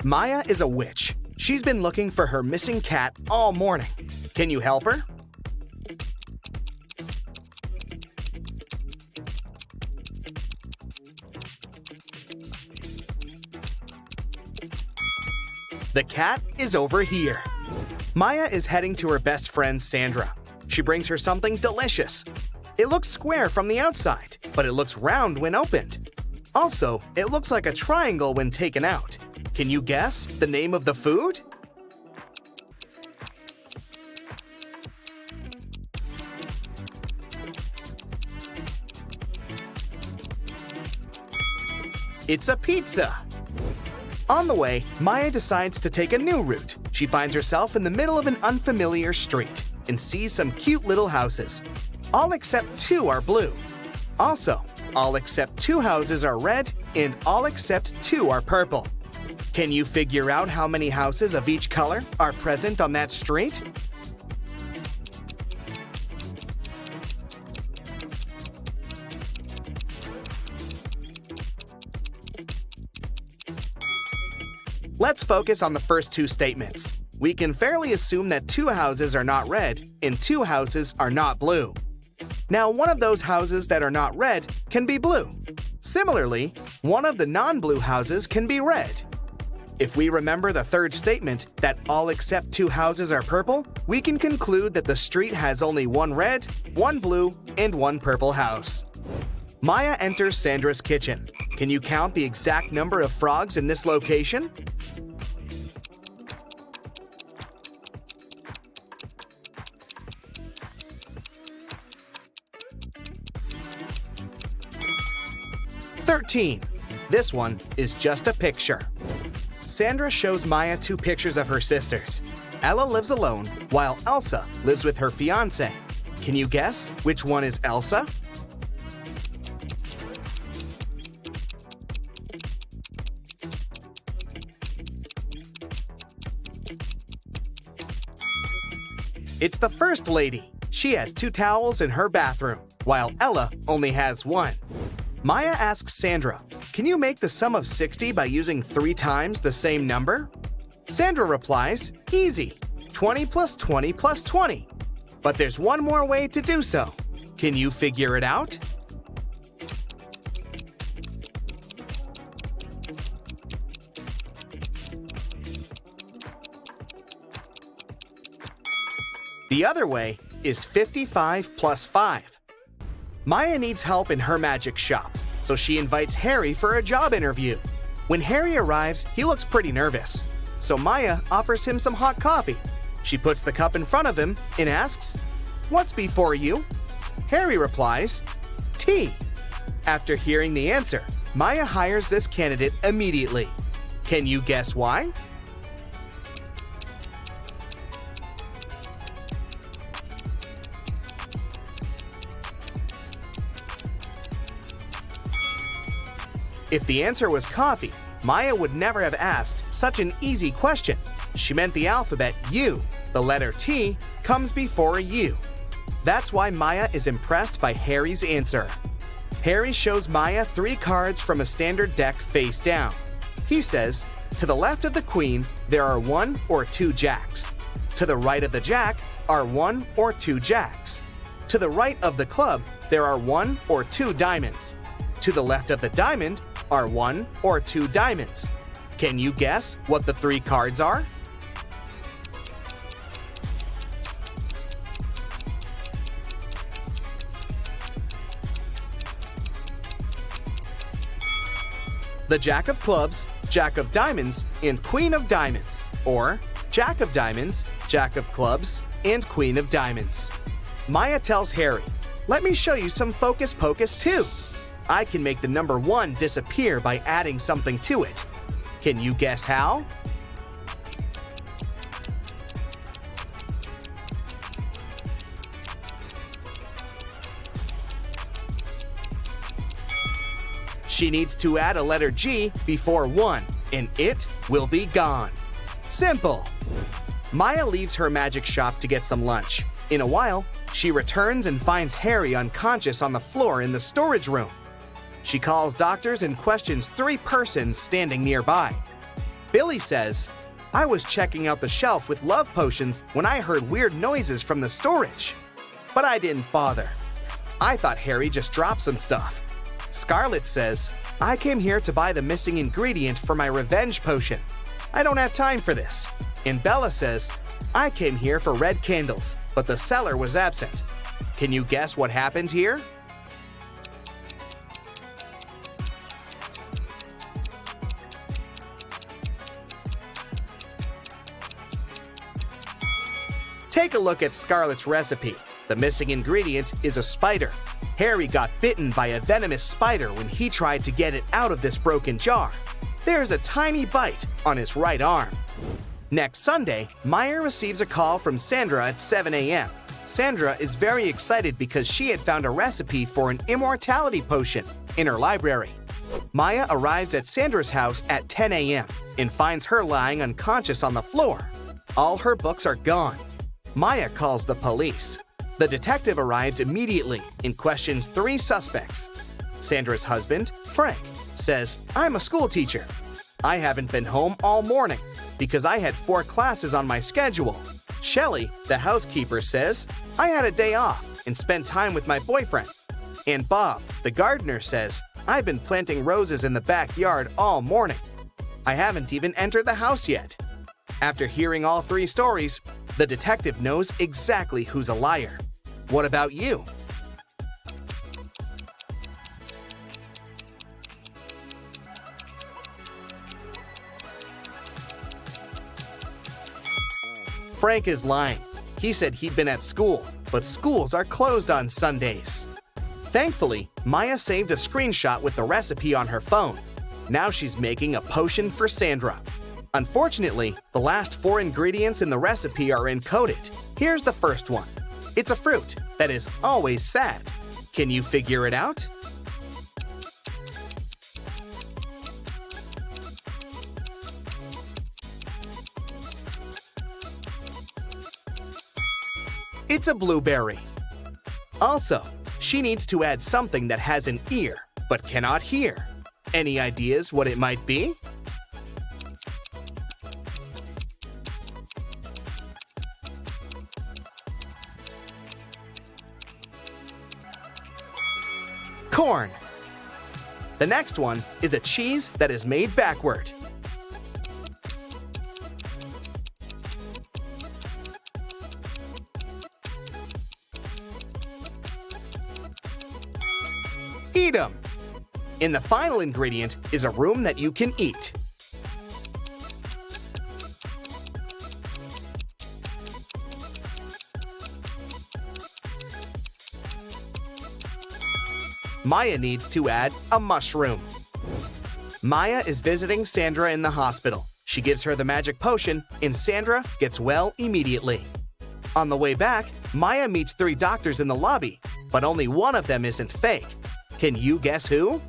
Maya is a witch. She's been looking for her missing cat all morning. Can you help her? The cat is over here. Maya is heading to her best friend Sandra. She brings her something delicious. It looks square from the outside, but it looks round when opened. Also, it looks like a triangle when taken out. Can you guess the name of the food? It's a pizza. On the way, Maya decides to take a new route. She finds herself in the middle of an unfamiliar street and sees some cute little houses. All except 2 are blue. Also, all except 2 houses are red and all except 2 are purple. Can you figure out how many houses of each color are present on that street? Let's focus on the first 2 statements. We can fairly assume that 2 houses are not red and 2 houses are not blue. Now, one of those houses that are not red can be blue. Similarly, one of the non-blue houses can be red. If we remember the third statement, that all except 2 houses are purple, we can conclude that the street has only 1 red, 1 blue, and 1 purple house. Maya enters Sandra's kitchen. Can you count the exact number of frogs in this location? $13. This one is just a picture. Sandra shows Maya 2 pictures of her sisters. Ella lives alone, while Elsa lives with her fiancé. Can you guess which one is Elsa? It's the first lady. She has 2 towels in her bathroom, while Ella only has 1. Maya asks Sandra, can you make the sum of 60 by using 3 times the same number? Sandra replies, easy, 20 plus 20 plus 20. But there's one more way to do so. Can you figure it out? The other way is 55 plus 5. Maya needs help in her magic shop, so she invites Harry for a job interview. When Harry arrives, he looks pretty nervous, so Maya offers him some hot coffee. She puts the cup in front of him and asks, "What's before you?" Harry replies, "Tea." After hearing the answer, Maya hires this candidate immediately. Can you guess why? If the answer was coffee, Maya would never have asked such an easy question. She meant the alphabet U. The letter T comes before a U. That's why Maya is impressed by Harry's answer. Harry shows Maya 3 cards from a standard deck face down. He says, to the left of the queen, there are 1 or 2 jacks. To the right of the jack are 1 or 2 jacks. To the right of the club, there are 1 or 2 diamonds. To the left of the diamond are 1 or 2 diamonds. Can you guess what the 3 cards are? The Jack of Clubs, Jack of Diamonds, and Queen of Diamonds, or Jack of Diamonds, Jack of Clubs, and Queen of Diamonds. Maya tells Harry, "Let me show you some focus pocus too. I can make the number 1 disappear by adding something to it. Can you guess how?" She needs to add a letter G before 1, and it will be gone. Simple. Maya leaves her magic shop to get some lunch. In a while, she returns and finds Harry unconscious on the floor in the storage room. She calls doctors and questions 3 persons standing nearby. Billy says, I was checking out the shelf with love potions when I heard weird noises from the storage. But I didn't bother. I thought Harry just dropped some stuff. Scarlet says, I came here to buy the missing ingredient for my revenge potion. I don't have time for this. And Bella says, I came here for red candles, but the seller was absent. Can you guess what happened here? Take a look at Scarlet's recipe. The missing ingredient is a spider. Harry got bitten by a venomous spider when he tried to get it out of this broken jar. There's a tiny bite on his right arm. Next Sunday, Maya receives a call from Sandra at 7 a.m. Sandra is very excited because she had found a recipe for an immortality potion in her library. Maya arrives at Sandra's house at 10 a.m. and finds her lying unconscious on the floor. All her books are gone. Maya calls the police. The detective arrives immediately and questions 3 suspects. Sandra's husband, Frank, says, I'm a school teacher. I haven't been home all morning because I had 4 classes on my schedule. Shelley, the housekeeper, says, I had a day off and spent time with my boyfriend. And Bob, the gardener, says, I've been planting roses in the backyard all morning. I haven't even entered the house yet. After hearing all 3 stories, the detective knows exactly who's a liar. What about you? Frank is lying. He said he'd been at school, but schools are closed on Sundays. Thankfully, Maya saved a screenshot with the recipe on her phone. Now she's making a potion for Sandra. Unfortunately, the last 4 ingredients in the recipe are encoded. Here's the first one. It's a fruit that is always sad. Can you figure it out? It's a blueberry. Also, she needs to add something that has an ear but cannot hear. Any ideas what it might be? Corn. The next one is a cheese that is made backward. Eat 'em. And the final ingredient is a room that you can eat. Maya needs to add a mushroom. Maya is visiting Sandra in the hospital. She gives her the magic potion, and Sandra gets well immediately. On the way back, Maya meets 3 doctors in the lobby, but only one of them isn't fake. Can you guess who?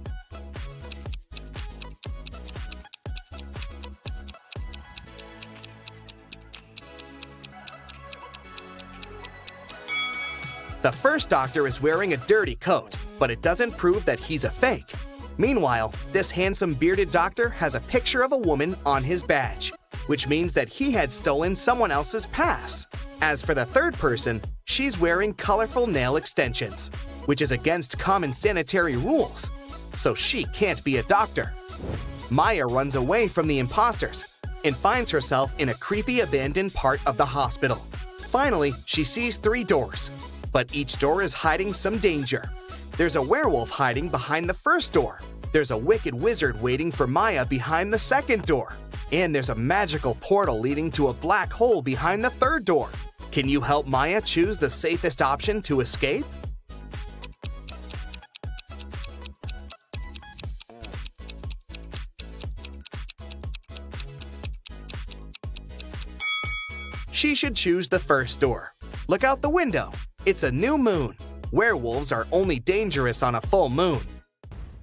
The first doctor is wearing a dirty coat, but it doesn't prove that he's a fake. Meanwhile, this handsome bearded doctor has a picture of a woman on his badge, which means that he had stolen someone else's pass. As for the third person, she's wearing colorful nail extensions, which is against common sanitary rules, so she can't be a doctor. Maya runs away from the imposters and finds herself in a creepy abandoned part of the hospital. Finally, she sees 3 doors, but each door is hiding some danger. There's a werewolf hiding behind the first door. There's a wicked wizard waiting for Maya behind the second door. And there's a magical portal leading to a black hole behind the third door. Can you help Maya choose the safest option to escape? She should choose the first door. Look out the window. It's a new moon. Werewolves are only dangerous on a full moon.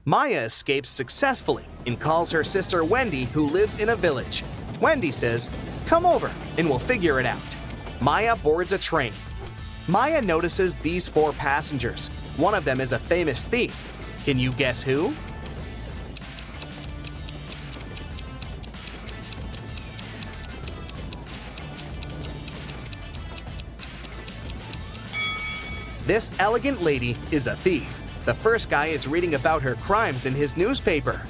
Maya escapes successfully and calls her sister Wendy, who lives in a village. Wendy says, "Come over and we'll figure it out." Maya boards a train. Maya notices these 4 passengers. One of them is a famous thief. Can you guess who? This elegant lady is a thief. The first guy is reading about her crimes in his newspaper.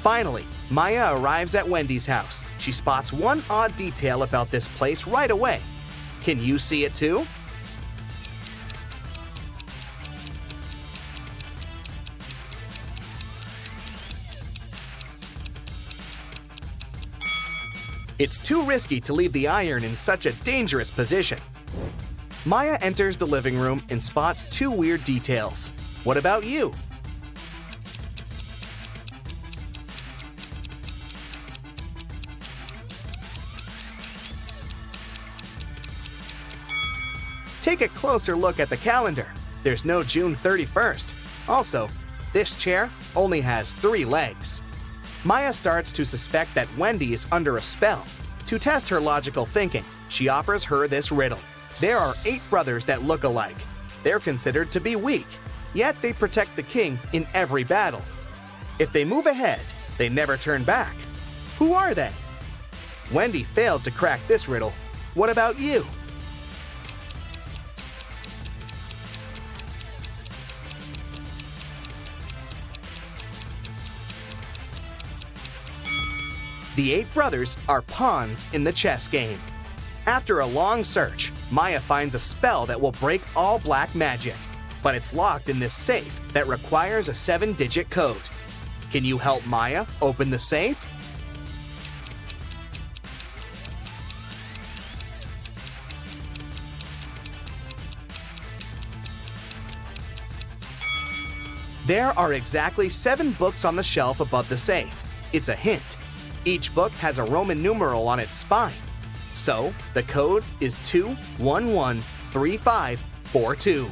Finally, Maya arrives at Wendy's house. She spots one odd detail about this place right away. Can you see it too? It's too risky to leave the iron in such a dangerous position. Maya enters the living room and spots two weird details. What about you? Take a closer look at the calendar. There's no June 31st. Also, this chair only has 3 legs. Maya starts to suspect that Wendy is under a spell. To test her logical thinking, she offers her this riddle. There are 8 brothers that look alike. They're considered to be weak, yet they protect the king in every battle. If they move ahead, they never turn back. Who are they? Wendy failed to crack this riddle. What about you? The 8 brothers are pawns in the chess game. After a long search, Maya finds a spell that will break all black magic, but it's locked in this safe that requires a 7-digit code. Can you help Maya open the safe? There are exactly 7 books on the shelf above the safe. It's a hint. Each book has a Roman numeral on its spine. So, the code is 2113542.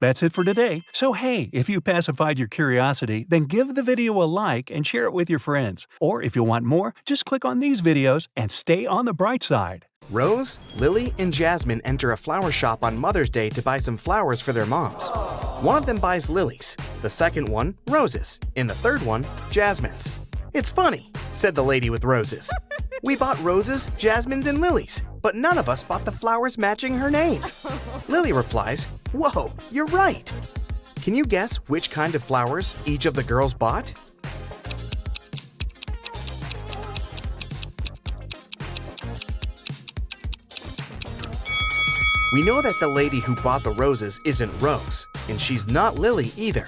That's it for today. So hey, if you pacified your curiosity, then give the video a like and share it with your friends. Or if you want more, just click on these videos and stay on the bright side. Rose, Lily, and Jasmine enter a flower shop on Mother's Day to buy some flowers for their moms. One of them buys lilies, the second one, roses, and the third one, jasmines. It's funny, said the lady with roses. We bought roses, jasmines, and lilies, but none of us bought the flowers matching her name. Lily replies, whoa, you're right. Can you guess which kind of flowers each of the girls bought? We know that the lady who bought the roses isn't Rose, and she's not Lily either,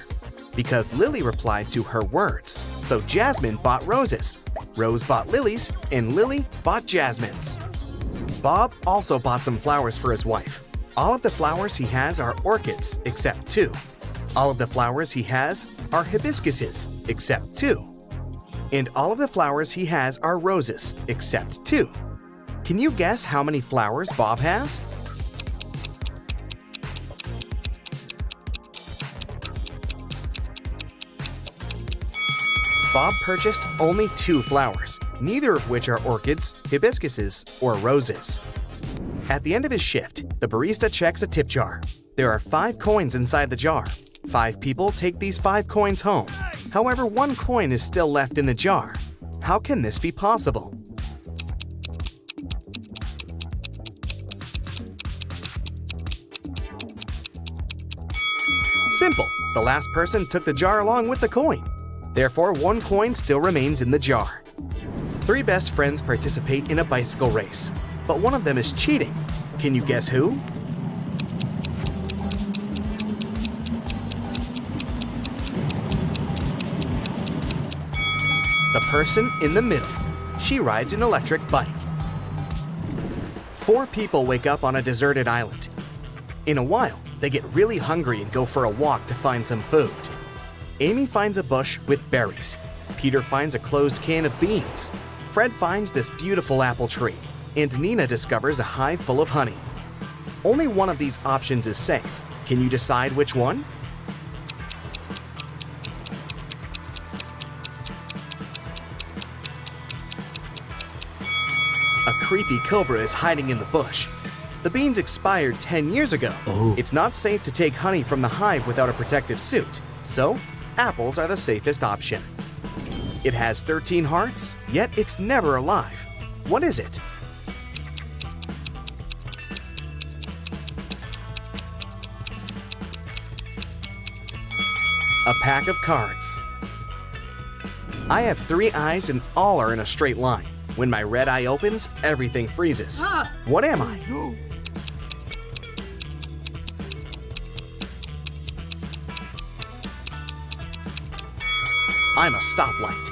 because Lily replied to her words. So Jasmine bought roses, Rose bought lilies, and Lily bought jasmines. Bob also bought some flowers for his wife. All of the flowers he has are orchids, except 2. All of the flowers he has are hibiscuses, except 2. And all of the flowers he has are roses, except 2. Can you guess how many flowers Bob has? Bob purchased only 2 flowers, neither of which are orchids, hibiscuses, or roses. At the end of his shift, the barista checks a tip jar. There are 5 coins inside the jar. 5 people take these 5 coins home. However, 1 coin is still left in the jar. How can this be possible? Simple. The last person took the jar along with the coin. Therefore, 1 coin still remains in the jar. 3 best friends participate in a bicycle race, but one of them is cheating. Can you guess who? The person in the middle. She rides an electric bike. 4 people wake up on a deserted island. In a while, they get really hungry and go for a walk to find some food. Amy finds a bush with berries. Peter finds a closed can of beans. Fred finds this beautiful apple tree. And Nina discovers a hive full of honey. Only one of these options is safe. Can you decide which one? A creepy cobra is hiding in the bush. The beans expired 10 years ago. It's not safe to take honey from the hive without a protective suit. So, apples are the safest option. It has 13 hearts, yet it's never alive. What is it? pack of cards. I have 3 eyes and all are in a straight line. When my red eye opens, everything freezes. What am I? I'm a stoplight.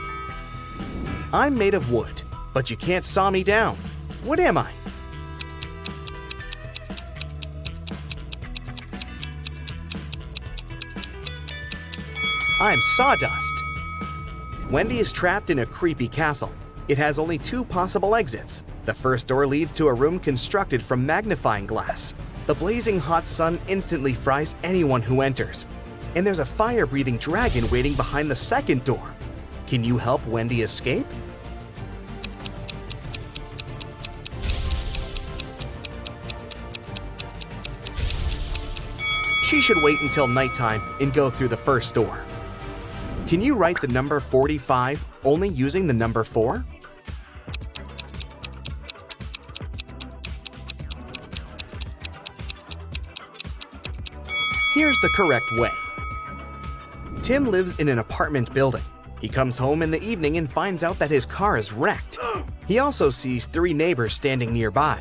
I'm made of wood, but you can't saw me down. What am I? I'm sawdust. Wendy is trapped in a creepy castle. It has only 2 possible exits. The first door leads to a room constructed from magnifying glass. The blazing hot sun instantly fries anyone who enters. And there's a fire-breathing dragon waiting behind the second door. Can you help Wendy escape? She should wait until nighttime and go through the first door. Can you write the number 45 only using the number 4? Here's the correct way. Tim lives in an apartment building. He comes home in the evening and finds out that his car is wrecked. He also sees 3 neighbors standing nearby.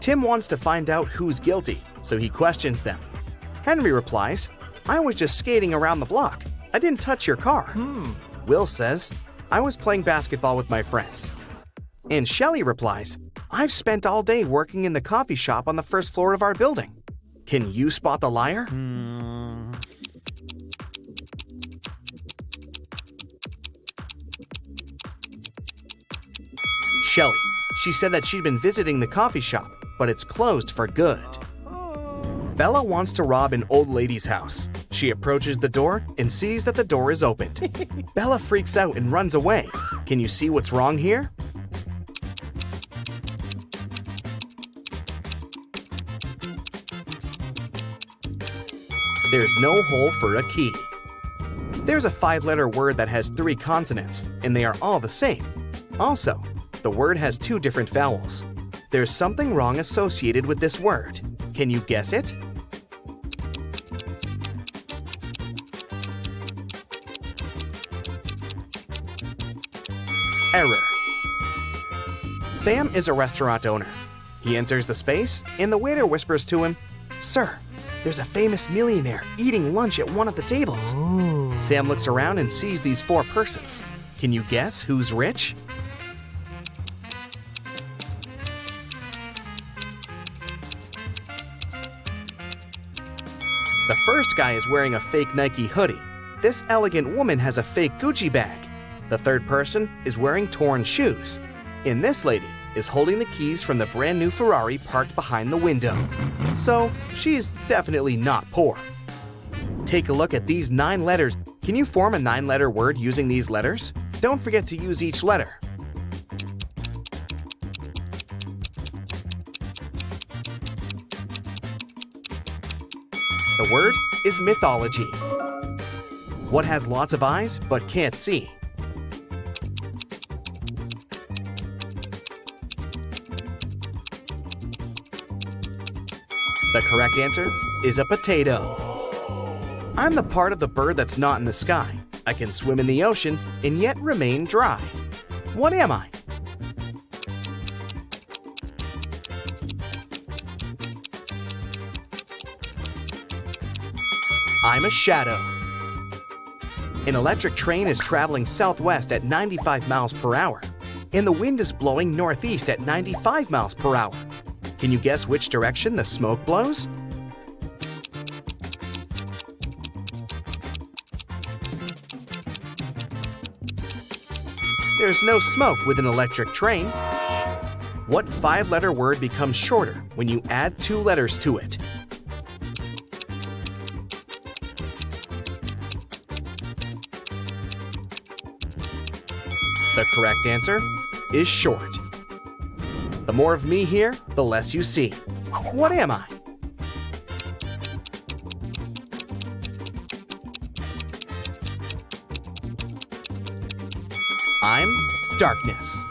Tim wants to find out who's guilty, so he questions them. Henry replies, "I was just skating around the block. I didn't touch your car." Will says, "I was playing basketball with my friends." And Shelley replies, "I've spent all day working in the coffee shop on the first floor of our building." Can you spot the liar? Shelley. She said that she'd been visiting the coffee shop, but it's closed for good. Bella wants to rob an old lady's house. She approaches the door and sees that the door is opened. Bella freaks out and runs away. Can you see what's wrong here? There's no hole for a key. There's a 5-letter word that has 3 consonants, and they are all the same. Also, the word has 2 different vowels. There's something wrong associated with this word. Can you guess it? Error. Sam is a restaurant owner. He enters the space, and the waiter whispers to him, "Sir, there's a famous millionaire eating lunch at one of the tables." Sam looks around and sees these 4 persons. Can you guess who's rich? The first guy is wearing a fake Nike hoodie. This elegant woman has a fake Gucci bag. The third person is wearing torn shoes. And this lady is holding the keys from the brand new Ferrari parked behind the window. So, she's definitely not poor. Take a look at these 9 letters. Can you form a 9-letter word using these letters? Don't forget to use each letter. The word is mythology. What has lots of eyes but can't see? The correct answer is a potato. I'm the part of the bird that's not in the sky. I can swim in the ocean and yet remain dry. What am I? I'm a shadow. An electric train is traveling southwest at 95 miles per hour, and the wind is blowing northeast at 95 miles per hour. Can you guess which direction the smoke blows? There's no smoke with an electric train. What 5-letter word becomes shorter when you add 2 letters to it? The correct answer is short. The more of me here, the less you see. What am I? I'm darkness.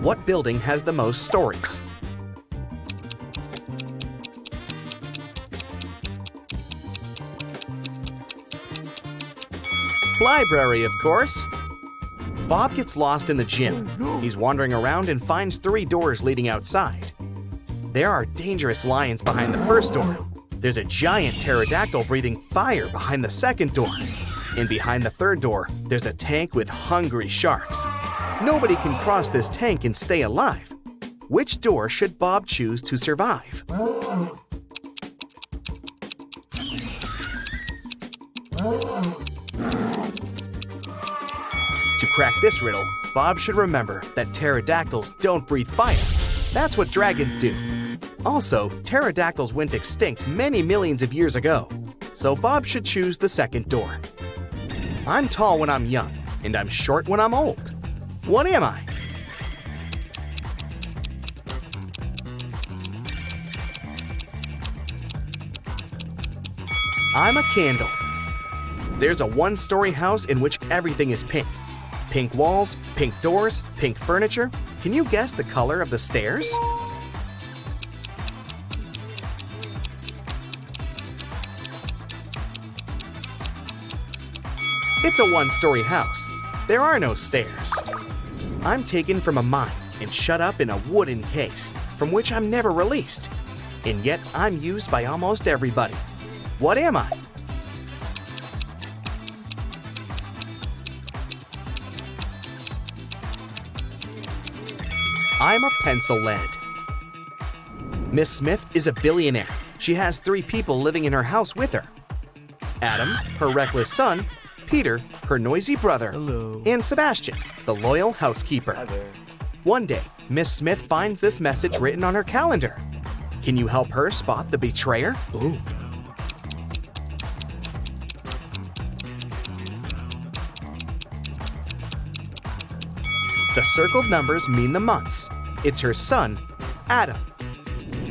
What building has the most stories? Library, of course. Bob gets lost in the gym. He's wandering around and finds 3 doors leading outside. There are dangerous lions behind the first door. There's a giant pterodactyl breathing fire behind the second door. And behind the third door, there's a tank with hungry sharks. Nobody can cross this tank and stay alive. Which door should Bob choose to survive? To crack this riddle, Bob should remember that pterodactyls don't breathe fire. That's what dragons do. Also, pterodactyls went extinct many millions of years ago, so Bob should choose the second door. I'm tall when I'm young, and I'm short when I'm old. What am I? I'm a candle. There's a 1-story house in which everything is pink. Pink walls, pink doors, pink furniture. Can you guess the color of the stairs? It's a 1-story house. There are no stairs. I'm taken from a mine and shut up in a wooden case from which I'm never released. And yet I'm used by almost everybody. What am I? I'm a pencil lead. Miss Smith is a billionaire. She has 3 people living in her house with her. Adam, her reckless son, Peter, her noisy brother, and Sebastian, the loyal housekeeper. Hi there. One day, Miss Smith finds this message written on her calendar. Can you help her spot the betrayer? Ooh. The circled numbers mean the months. It's her son, Adam.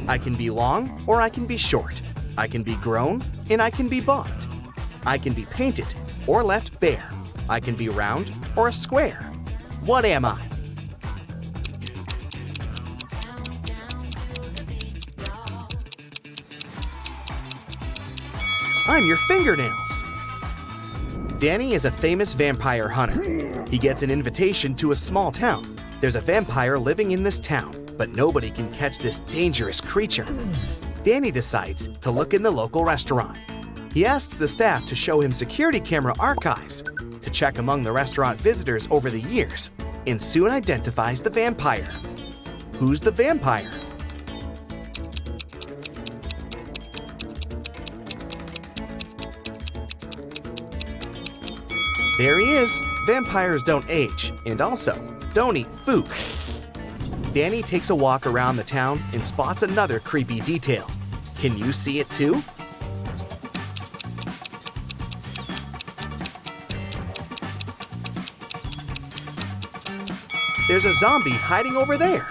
I can be long or I can be short. I can be grown and I can be bought. I can be painted or left bare. I can be round or a square. What am I? I'm your fingernails. Danny is a famous vampire hunter. He gets an invitation to a small town. There's a vampire living in this town, but nobody can catch this dangerous creature. Danny decides to look in the local restaurant. He asks the staff to show him security camera archives to check among the restaurant visitors over the years, and soon identifies the vampire. Who's the vampire? There he is. Vampires don't age, and also don't eat food. Danny takes a walk around the town and spots another creepy detail. Can you see it too? There's a zombie hiding over there.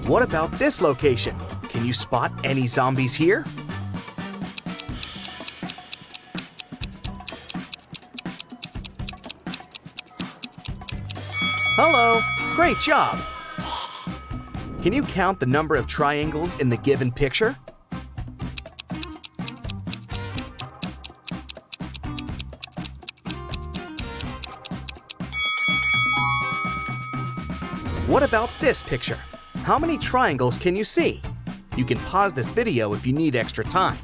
What about this location? Can you spot any zombies here? Hello, great job. Can you count the number of triangles in the given picture? What about this picture? How many triangles can you see? You can pause this video if you need extra time.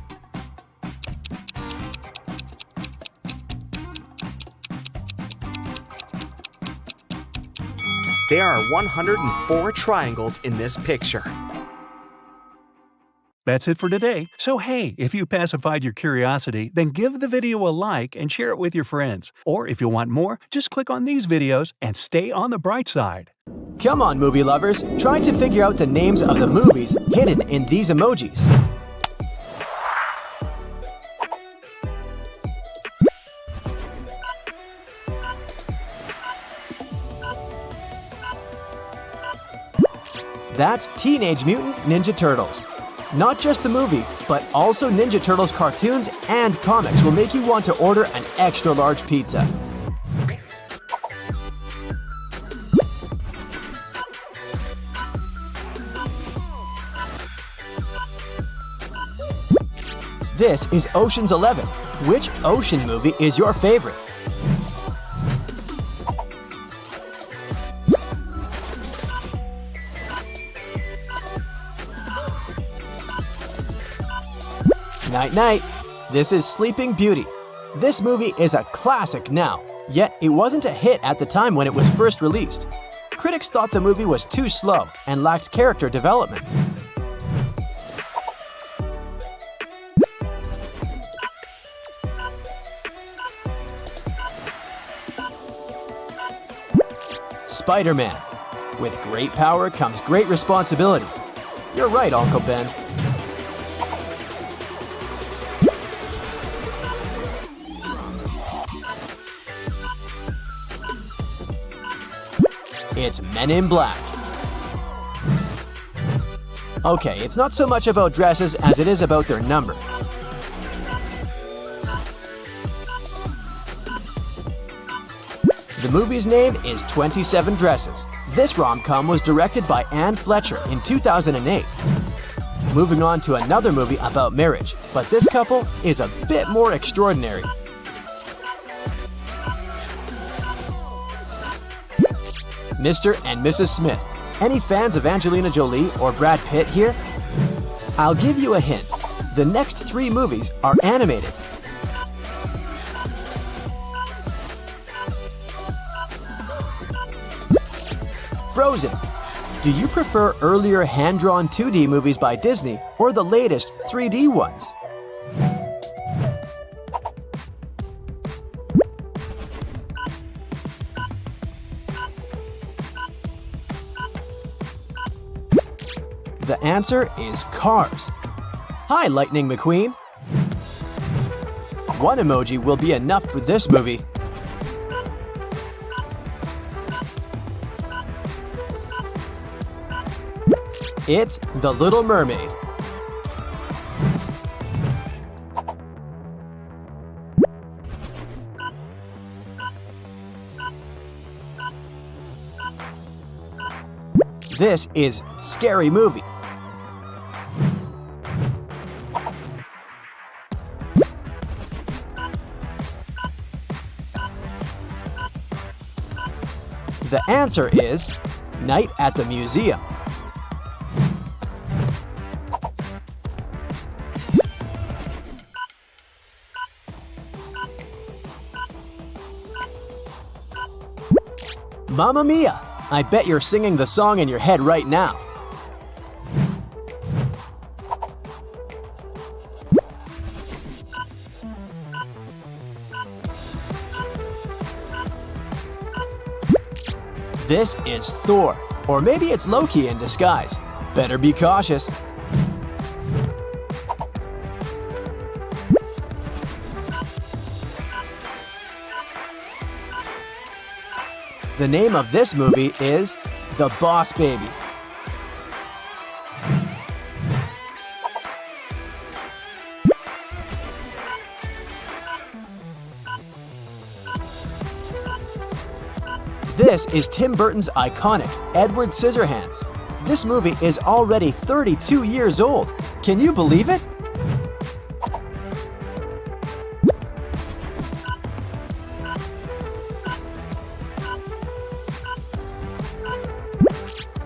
There are 104 triangles in this picture. That's it for today. So hey, if you pacified your curiosity, then give the video a like and share it with your friends. Or if you want more, just click on these videos and stay on the bright side. Come on, movie lovers, try to figure out the names of the movies hidden in these emojis. That's Teenage Mutant Ninja Turtles. Not just the movie, but also Ninja Turtles cartoons and comics will make you want to order an extra large pizza. This is Ocean's 11. Which Ocean movie is your favorite? Night-night. This is Sleeping Beauty. This movie is a classic now, yet it wasn't a hit at the time when it was first released. Critics thought the movie was too slow and lacked character development. Spider-Man. With great power comes great responsibility. You're right, Uncle Ben. It's Men in Black. Okay, it's not so much about dresses as it is about their number. The movie's name is 27 Dresses. This rom-com was directed by Anne Fletcher in 2008. Moving on to another movie about marriage, but this couple is a bit more extraordinary. Mr. and Mrs. Smith. Any fans of Angelina Jolie or Brad Pitt here? I'll give you a hint. The next 3 movies are animated. Frozen. Do you prefer earlier hand-drawn 2D movies by Disney or the latest 3D ones? The answer is Cars. Hi, Lightning McQueen. 1 emoji will be enough for this movie. It's The Little Mermaid. This is Scary Movie. The answer is Night at the Museum. Mamma Mia! I bet you're singing the song in your head right now. This is Thor, or maybe it's Loki in disguise. Better be cautious. The name of this movie is The Boss Baby. This is Tim Burton's iconic Edward Scissorhands. This movie is already 32 years old. Can you believe it?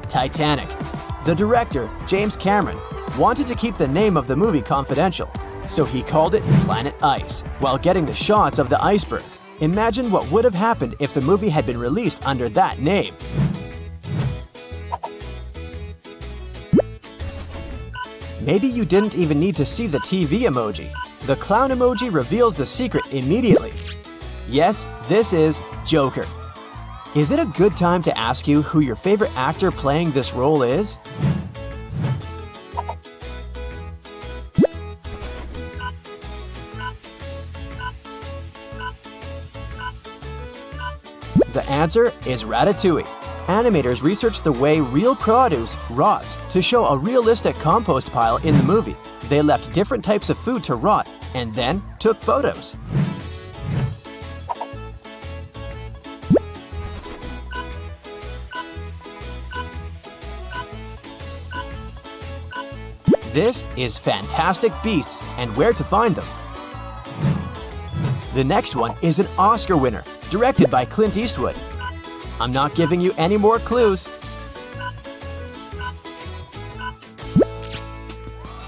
Titanic. The director, James Cameron, wanted to keep the name of the movie confidential, so he called it Planet Ice while getting the shots of the iceberg. Imagine what would have happened if the movie had been released under that name. Maybe you didn't even need to see the TV emoji. The clown emoji reveals the secret immediately. Yes, this is Joker. Is it a good time to ask you who your favorite actor playing this role is? The answer is Ratatouille. Animators researched the way real produce rots to show a realistic compost pile in the movie. They left different types of food to rot and then took photos. This is Fantastic Beasts and Where to Find Them. The next one is an Oscar winner, directed by Clint Eastwood. I'm not giving you any more clues.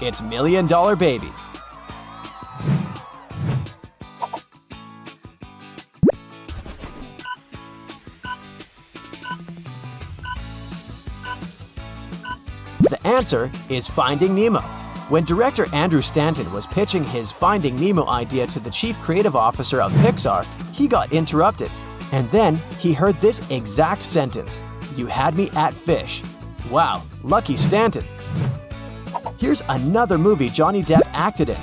It's $1 Million Baby. The answer is Finding Nemo. When director Andrew Stanton was pitching his Finding Nemo idea to the chief creative officer of Pixar, he got interrupted. And then he heard this exact sentence: "You had me at fish." Wow, lucky Stanton. Here's another movie Johnny Depp acted in.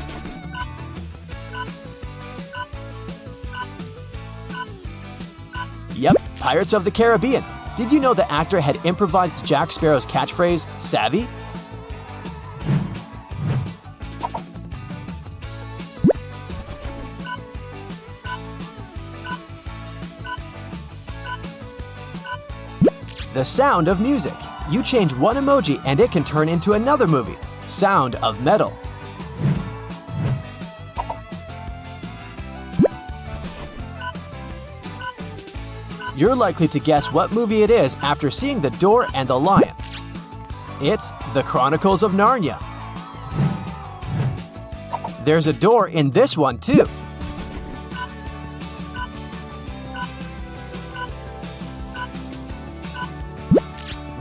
Yep, Pirates of the Caribbean. Did you know the actor had improvised Jack Sparrow's catchphrase, "Savvy"? The Sound of Music. You change one emoji and it can turn into another movie. Sound of Metal. You're likely to guess what movie it is after seeing The Door and the Lion. It's The Chronicles of Narnia. There's a door in this one too.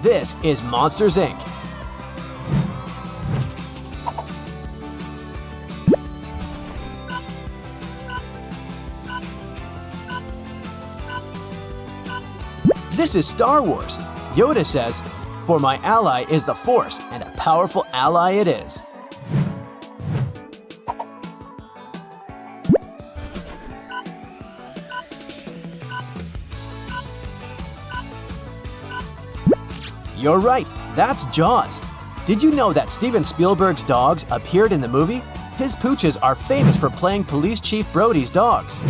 This is Monsters, Inc. This is Star Wars. Yoda says, "For my ally is the Force, and a powerful ally it is." You're right, that's Jaws. Did you know that Steven Spielberg's dogs appeared in the movie? His pooches are famous for playing Police Chief Brody's dogs.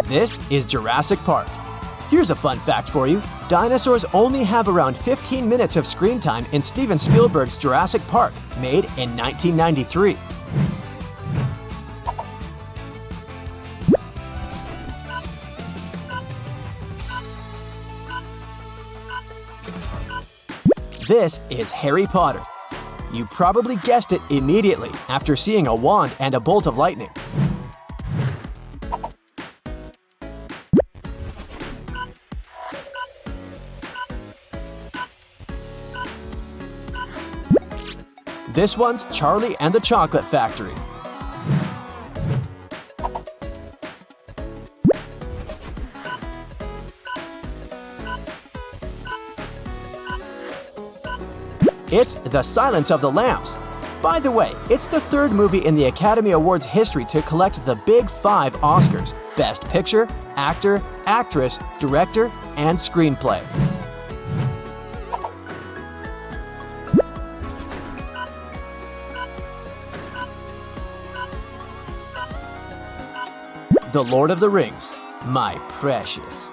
This is Jurassic Park. Here's a fun fact for you. Dinosaurs only have around 15 minutes of screen time in Steven Spielberg's Jurassic Park, made in 1993. This is Harry Potter. You probably guessed it immediately after seeing a wand and a bolt of lightning. This one's Charlie and the Chocolate Factory. It's The Silence of the Lambs. By the way, it's the third movie in the Academy Awards history to collect the Big Five Oscars: Best Picture, Actor, Actress, Director, and Screenplay. The Lord of the Rings, my precious.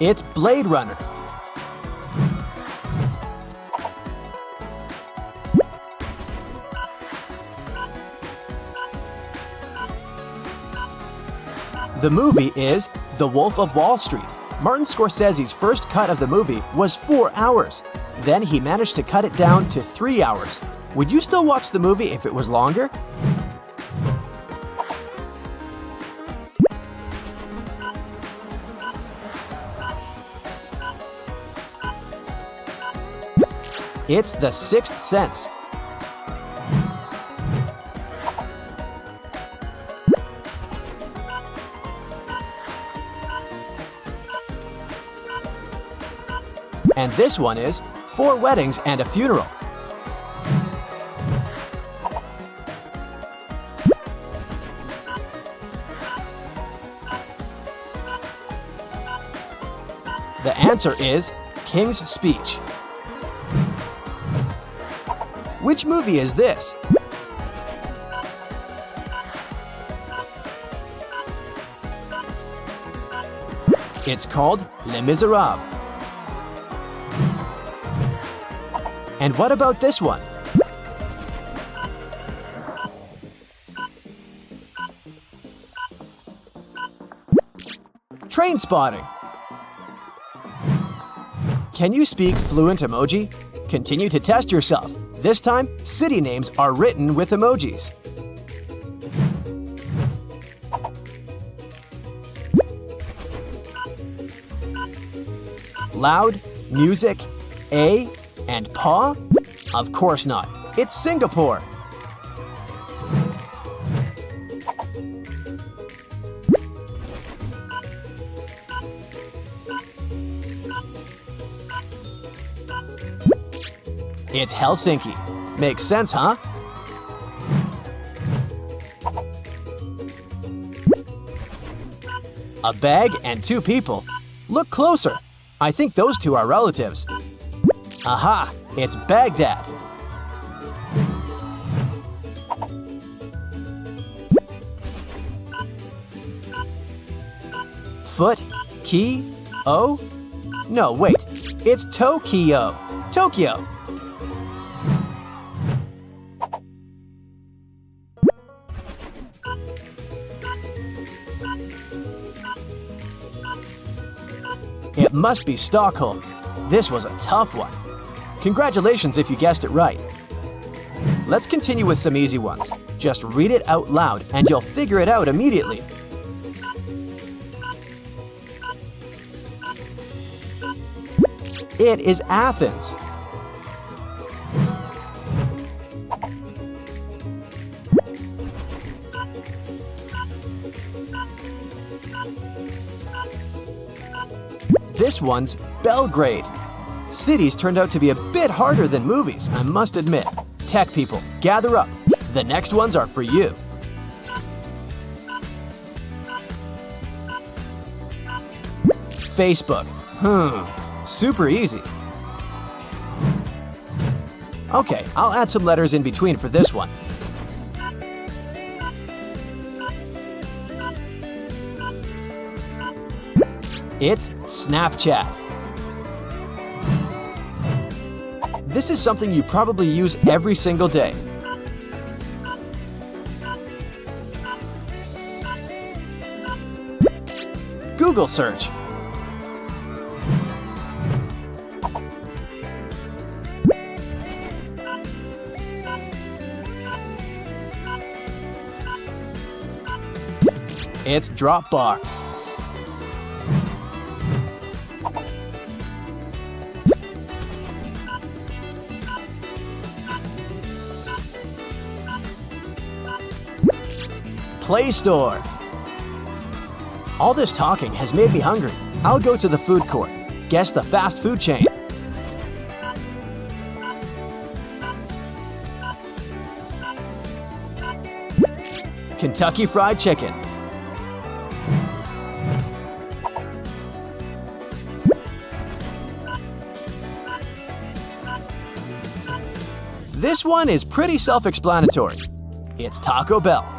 It's Blade Runner. The movie is The Wolf of Wall Street. Martin Scorsese's first cut of the movie was 4 hours. Then he managed to cut it down to 3 hours. Would you still watch the movie if it was longer? It's The Sixth Sense. And this one is 4 Weddings and a Funeral. The answer is King's Speech. Which movie is this? It's called Les Miserables. And what about this one? Trainspotting. Can you speak fluent emoji? Continue to test yourself. This time, city names are written with emojis. Loud, music, A, and paw? Of course not. It's Singapore. It's Helsinki. Makes sense, huh? A bag and two people. Look closer. I think those two are relatives. Aha! It's Baghdad. Foot, key, O? No, wait. It's Tokyo. Tokyo. It must be Stockholm. This was a tough one. Congratulations if you guessed it right. Let's continue with some easy ones. Just read it out loud and you'll figure it out immediately. It is Athens. This one's Belgrade. Cities turned out to be a bit harder than movies, I must admit. Tech people, gather up. The next ones are for you. Facebook. Super easy. Okay, I'll add some letters in between for this one. It's Snapchat. This is something you probably use every single day. Google search. It's Dropbox. Play Store. All this talking has made me hungry. I'll go to the food court. Guess the fast food chain. Kentucky Fried Chicken. This one is pretty self-explanatory. It's Taco Bell.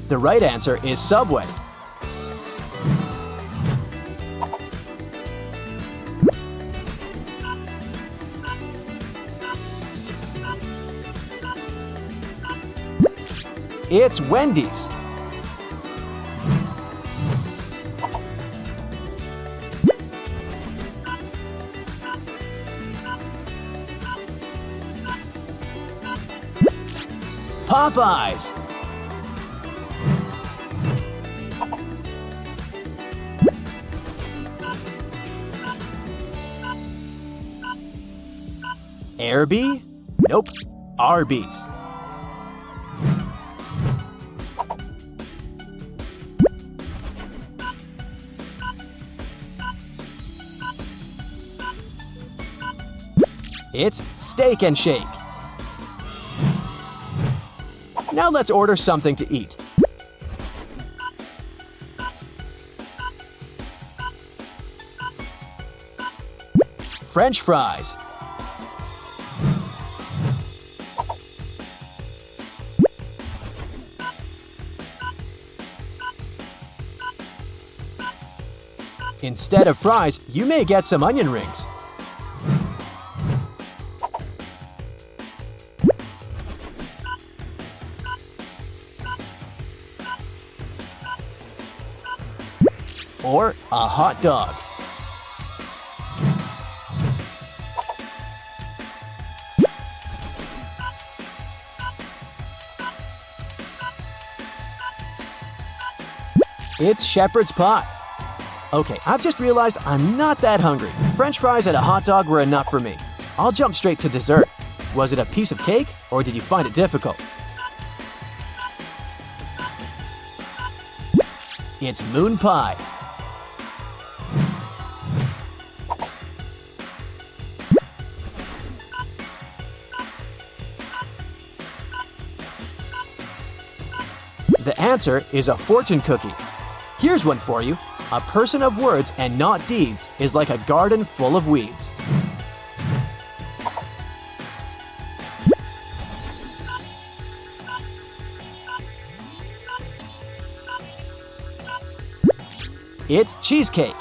The right answer is Subway. It's Wendy's. Popeyes. Airby? Nope. Arby's. It's Steak and Shake. Now let's order something to eat. French fries. Instead of fries, you may get some onion rings. or a hot dog? It's shepherd's pie. Okay, I've just realized I'm not that hungry. French fries and a hot dog were enough for me. I'll jump straight to dessert. Was it a piece of cake, or did you find it difficult? It's moon pie. The answer is a fortune cookie. Here's one for you. A person of words and not deeds is like a garden full of weeds. It's cheesecake.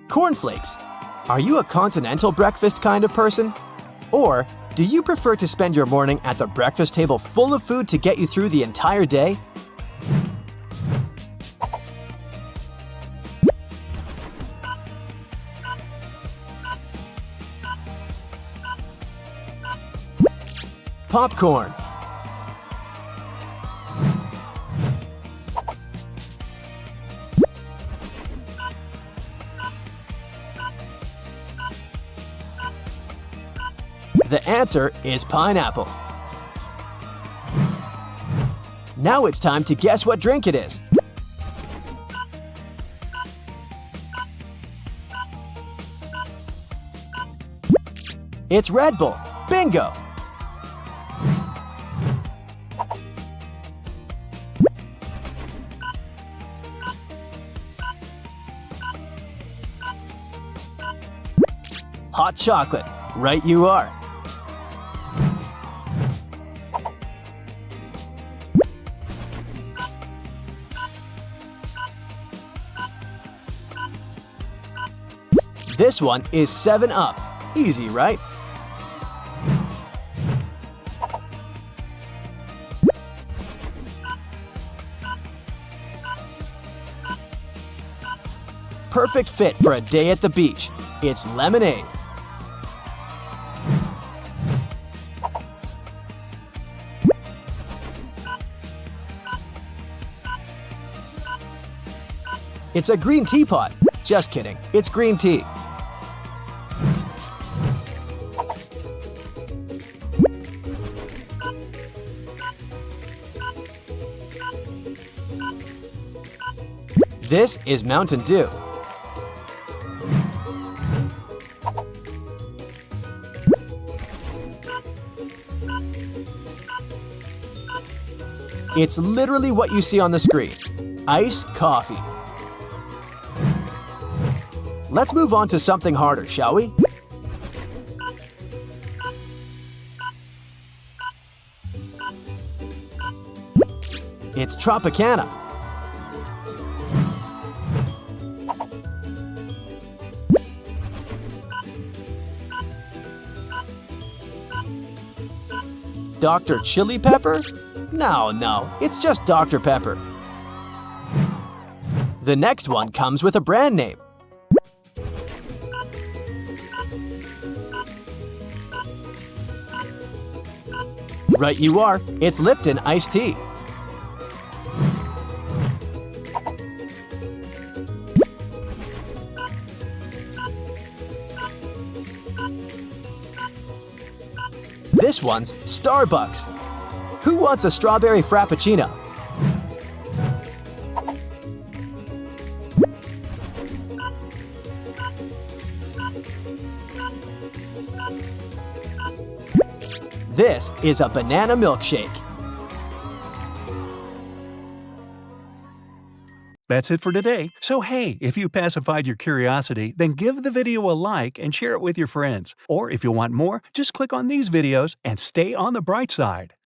Cornflakes. Are you a continental breakfast kind of person? Or do you prefer to spend your morning at the breakfast table full of food to get you through the entire day? Popcorn. The answer is pineapple. Now it's time to guess what drink it is. It's Red Bull. Bingo! Hot chocolate. Right you are. This one is 7-Up. Easy, right? Perfect fit for a day at the beach. It's lemonade. It's a green teapot. Just kidding. It's green tea. This is Mountain Dew. It's literally what you see on the screen. Iced coffee. Let's move on to something harder, shall we? It's Tropicana. Dr. Chili Pepper? No, it's just Dr. Pepper. The next one comes with a brand name. Right you are, it's Lipton iced tea. This one's Starbucks. Who wants a strawberry frappuccino? This is a banana milkshake. That's it for today. So hey, if you pacified your curiosity, then give the video a like and share it with your friends. Or if you want more, just click on these videos and stay on the bright side.